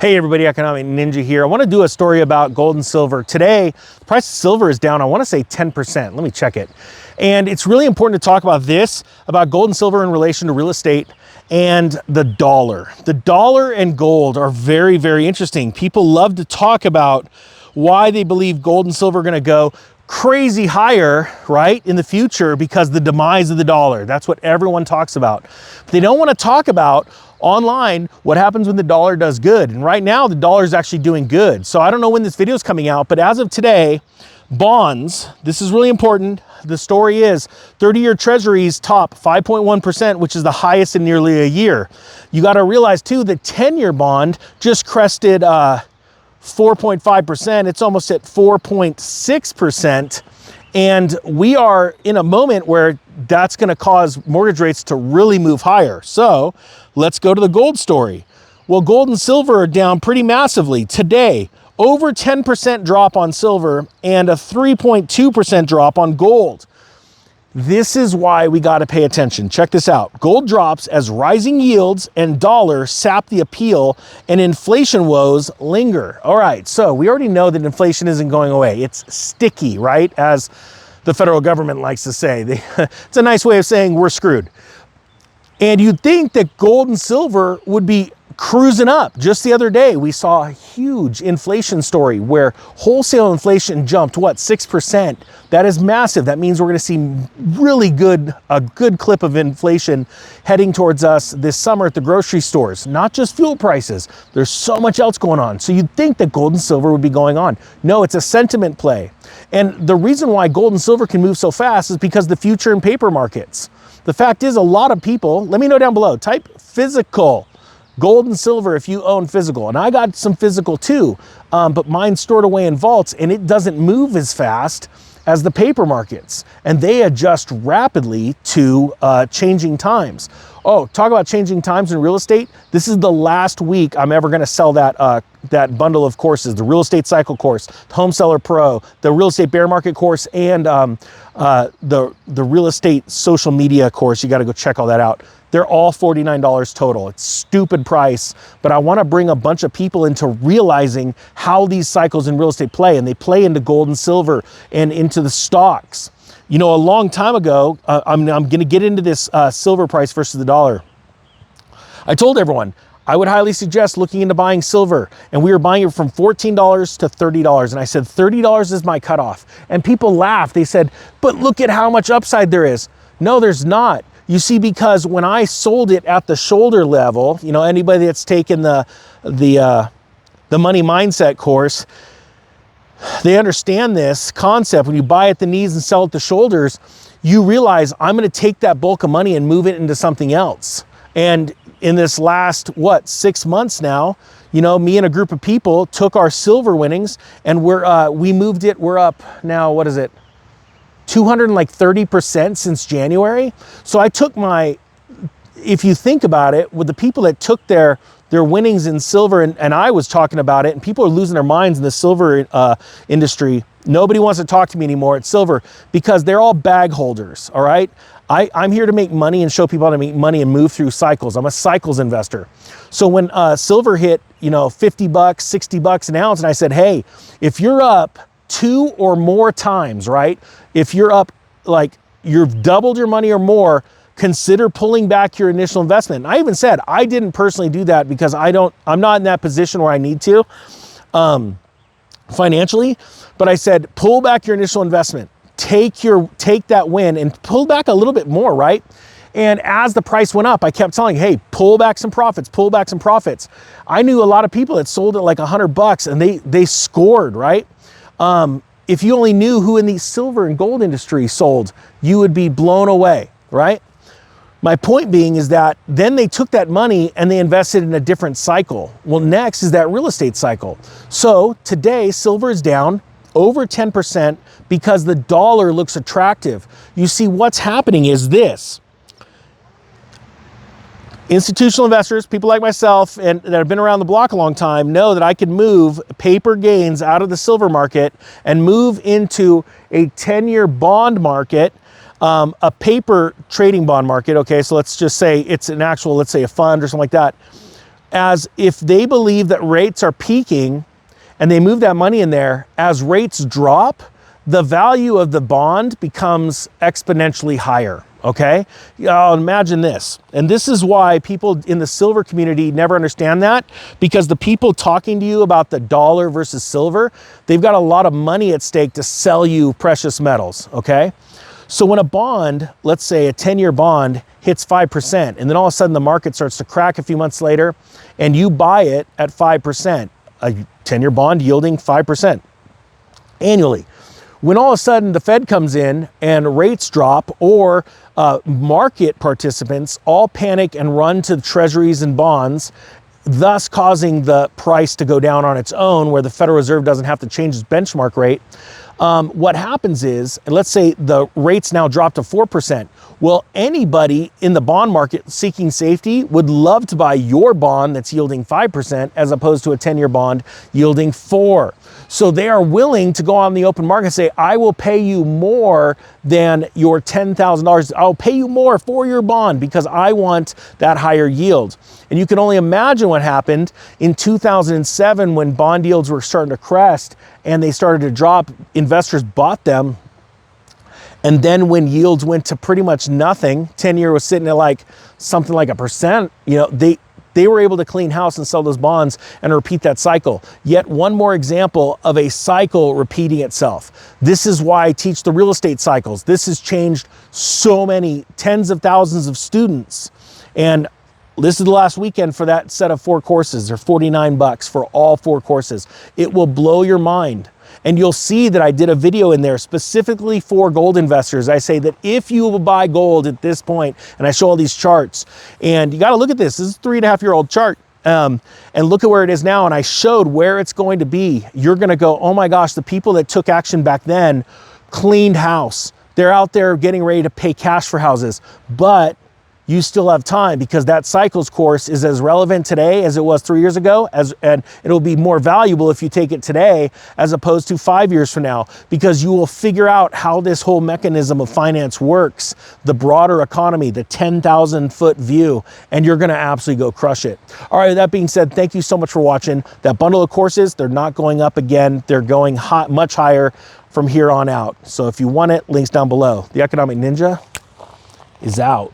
Hey everybody, Economic Ninja here. I want to do a story about gold and silver. Today, the price of silver is down, I want to say 10%. Let me check it. And it's really important to talk about this, about gold and silver in relation to real estate and the dollar. The dollar and gold are very, very interesting. People love to talk about why they believe gold and silver are going to go crazy higher, right, in the future because the demise of the dollar. That's what everyone talks about. But they don't want to talk about online what happens when the dollar does good. And right now the dollar is actually doing good. So I don't know when this video is coming out, but as of today, bonds, this is really important. The story is 30-year treasuries top 5.1%, which is the highest in nearly a year. You got to realize too, the 10-year bond just crested 4.5%. It's almost at 4.6%. And we are in a moment where that's going to cause mortgage rates to really move higher. So let's go to the gold story. Well, gold and silver are down pretty massively today. Over 10% drop on silver and a 3.2% drop on gold. This is why we got to pay attention. Check this out. Gold drops as rising yields and dollar sap the appeal and inflation woes linger. All right, so we already know that inflation isn't going away. It's sticky, right? As the federal government likes to say. It's a nice way of saying we're screwed. And you'd think that gold and silver would be cruising up. Just the other day, we saw a huge inflation story where wholesale inflation jumped, what, 6%? That is massive. That means we're going to see really a good clip of inflation heading towards us this summer at the grocery stores. Not just fuel prices. There's so much else going on. So you'd think that gold and silver would be going on. No, it's a sentiment play. And the reason why gold and silver can move so fast is because the future in paper markets. The fact is, a lot of people, let me know down below, type physical. Gold and silver if you own physical. And I got some physical too, but mine's stored away in vaults and it doesn't move as fast as the paper markets. And they adjust rapidly to changing times. Oh, talk about changing times in real estate. This is the last week I'm ever gonna sell that bundle of courses, the real estate cycle course, the home seller pro, the real estate bear market course, and the real estate social media course. You gotta go check all that out. They're all $49 total. It's stupid price, but I wanna bring a bunch of people into realizing how these cycles in real estate play, and they play into gold and silver and into the stocks. You know, a long time ago, I'm gonna get into this silver price versus the dollar. I told everyone, I would highly suggest looking into buying silver, and we were buying it from $14 to $30, and I said $30 is my cutoff. And people laughed, they said, but look at how much upside there is. No, there's not. You see, because when I sold it at the shoulder level, you know, anybody that's taken the money mindset course, they understand this concept. When you buy at the knees and sell at the shoulders, you realize I'm going to take that bulk of money and move it into something else. And in this last, 6 months now, you know, me and a group of people took our silver winnings and we moved it. We're up now, what is it? 230% since January. So I took if you think about it, with the people that took their winnings in silver, and I was talking about it, and people are losing their minds in the silver industry. Nobody wants to talk to me anymore at silver because they're all bag holders, all right? I'm here to make money and show people how to make money and move through cycles. I'm a cycles investor. So when silver hit, you know, $50, $60 an ounce, and I said, hey, if you're up 2 or more times, right? If you're up, like you've doubled your money or more, consider pulling back your initial investment. And I even said, I didn't personally do that because I'm not in that position where I need to financially, but I said, pull back your initial investment, take that win and pull back a little bit more, right? And as the price went up, I kept telling, hey, pull back some profits, pull back some profits. I knew a lot of people that sold at like $100 and they scored, right? If you only knew who in the silver and gold industry sold, you would be blown away, right? My point being is that then they took that money and they invested in a different cycle. Well, next is that real estate cycle. So today, silver is down over 10% because the dollar looks attractive. You see, what's happening is this. Institutional investors, people like myself and that have been around the block a long time, know that I can move paper gains out of the silver market and move into a 10-year bond market, a paper trading bond market. Okay, so let's just say it's an actual, let's say a fund or something like that. as if they believe that rates are peaking and they move that money in there, as rates drop, the value of the bond becomes exponentially higher, okay? Imagine this. And this is why people in the silver community never understand that, because the people talking to you about the dollar versus silver, they've got a lot of money at stake to sell you precious metals, okay? So when a bond, let's say a 10-year bond, hits 5%, and then all of a sudden the market starts to crack a few months later, and you buy it at 5%, a 10-year bond yielding 5% annually. When all of a sudden the Fed comes in and rates drop, or market participants all panic and run to treasuries and bonds, thus causing the price to go down on its own, where the Federal Reserve doesn't have to change its benchmark rate, what happens is, and let's say the rates now drop to 4%. Well, anybody in the bond market seeking safety would love to buy your bond that's yielding 5% as opposed to a 10-year bond yielding 4%. So they are willing to go on the open market and say, I will pay you more than your $10,000. I'll pay you more for your bond because I want that higher yield. And you can only imagine what happened in 2007 when bond yields were starting to crest and they started to drop. Investors bought them. And then when yields went to pretty much nothing, 10-year was sitting at like something like 1%, you know, they were able to clean house and sell those bonds and repeat that cycle. Yet one more example of a cycle repeating itself. This is why I teach the real estate cycles. This has changed so many tens of thousands of students. And this is the last weekend for that set of 4 courses. They're $49 for all 4 courses. It will blow your mind. And you'll see that I did a video in there specifically for gold investors. I say that if you will buy gold at this point, and I show all these charts, and you got to look at this. This is a 3.5-year-old chart. And look at where it is now. And I showed where it's going to be. You're going to go, oh my gosh, the people that took action back then cleaned house. They're out there getting ready to pay cash for houses. But you still have time, because that cycles course is as relevant today as it was 3 years ago, and it'll be more valuable if you take it today as opposed to 5 years from now, because you will figure out how this whole mechanism of finance works, the broader economy, the 10,000-foot view, and you're gonna absolutely go crush it. All right, with that being said, thank you so much for watching. That bundle of courses, they're not going up again. They're going much higher from here on out. So if you want it, links down below. The Economic Ninja is out.